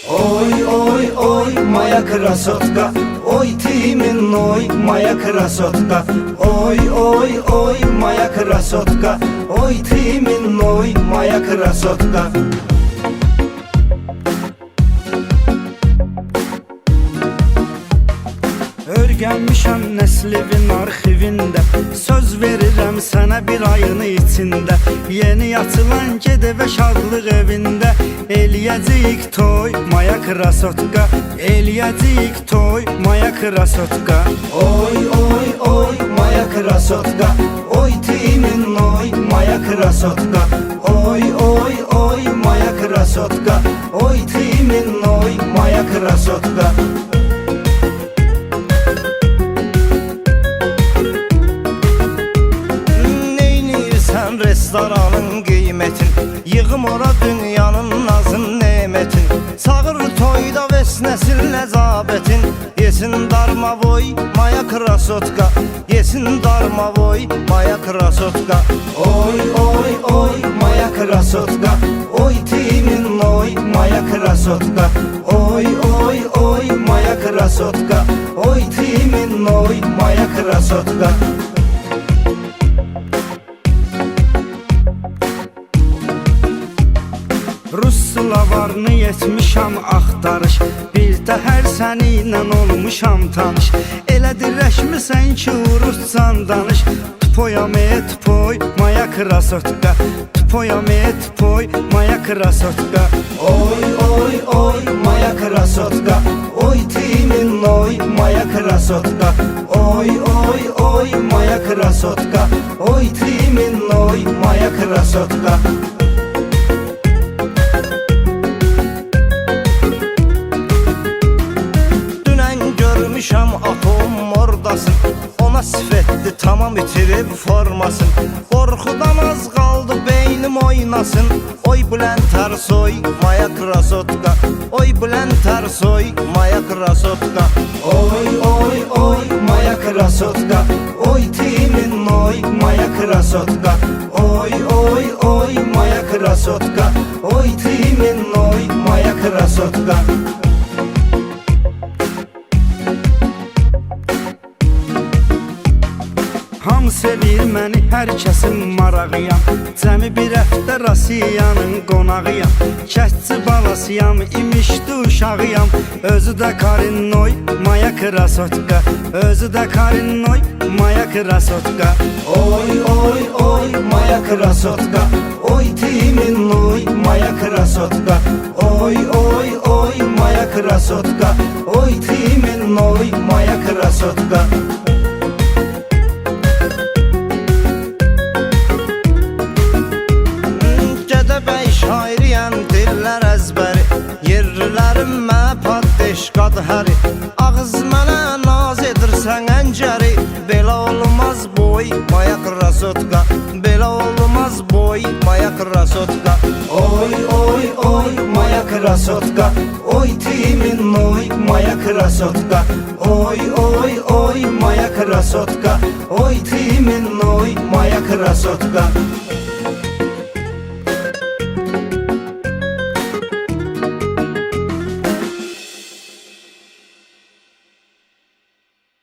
Ой, ой, ой, моя красотка, ой, ты мной, моя красотка. Ой, ой, ой, моя красотка, ой, ты мной, моя красотка. Örgənmişəm nəslivin arxivində, söz verirəm sənə bir ayın içində. Yeni açılan gedəvə şadlıq evində eləyəcəyik toy, moya krasotka. Eləyəcəyik toy, moya krasotka. Oy, oy, oy, moya krasotka, oy, ty mной, moya krasotka. Oy, oy, oy, moya krasotka, oy, ty mной, moya krasotka. Restoranın qiymətin, yığım ora dünyanın nazın nemətin. Çağır toyda vesnəsil nəzabətin, yesin darmavoy, moya krasotka. Yesin darmavoy, moya krasotka. Oy, oy, oy, moya krasotka, oy, ty mной, moya krasotka. Oy, oy, oy, moya krasotka, oy, ty mной, moya krasotka. Rus slavarını yetmişəm axtarış, bir təhər səninlə olmuşam tanış. Elə dirəşmisən ki uruscan danış. Tpoyame tpoy, moya krasotka. Tpoyame tpoy, moya krasotka. Oy, oy, oy, moya krasotka, oy, ty mной, moya krasotka. Oy, oy, oy, moya krasotka, oy, ty mной, moya krasotka. Görmüşəm atom oradasın, ona sifətli tamam itirib formasın. Qorxudan az qaldı beynim oynasın. Oy Bülent Ersoy, moya krasotka. Oy Bülent Ersoy, moya krasotka. Oy, oy, oy, moya krasotka, oy, ty mной, moya krasotka. Oy, oy, oy, moya krasotka, oy, ty mной, moya krasotka. Ham sevir məni, hər kəsin marağıyam. Cəmi bir həftə Rasiyanın qonağıyam. Kətçi balasıyam, imişdi uşağıyam. Özü də Karinnoy, moya krasotka. Özü də Karinnoy, moya krasotka. Oy, oy, oy, moya krasotka, oy, ty mной, moya krasotka. Oy, oy, oy, moya krasotka, oy, ty mной, moya krasotka. Şairiyəm, dillər əzbəri, yerlilərim məpad eşqadı həri. Ağız mənə naz edirsən əncəri, belə olmaz boy, moya krasotka. Belə olmaz boy, moya krasotka. Oy, oy, oy, moya krasotka, oy, ty mной, moya krasotka. Oy, oy, oy, moya krasotka, oy, ty mной, moya krasotka.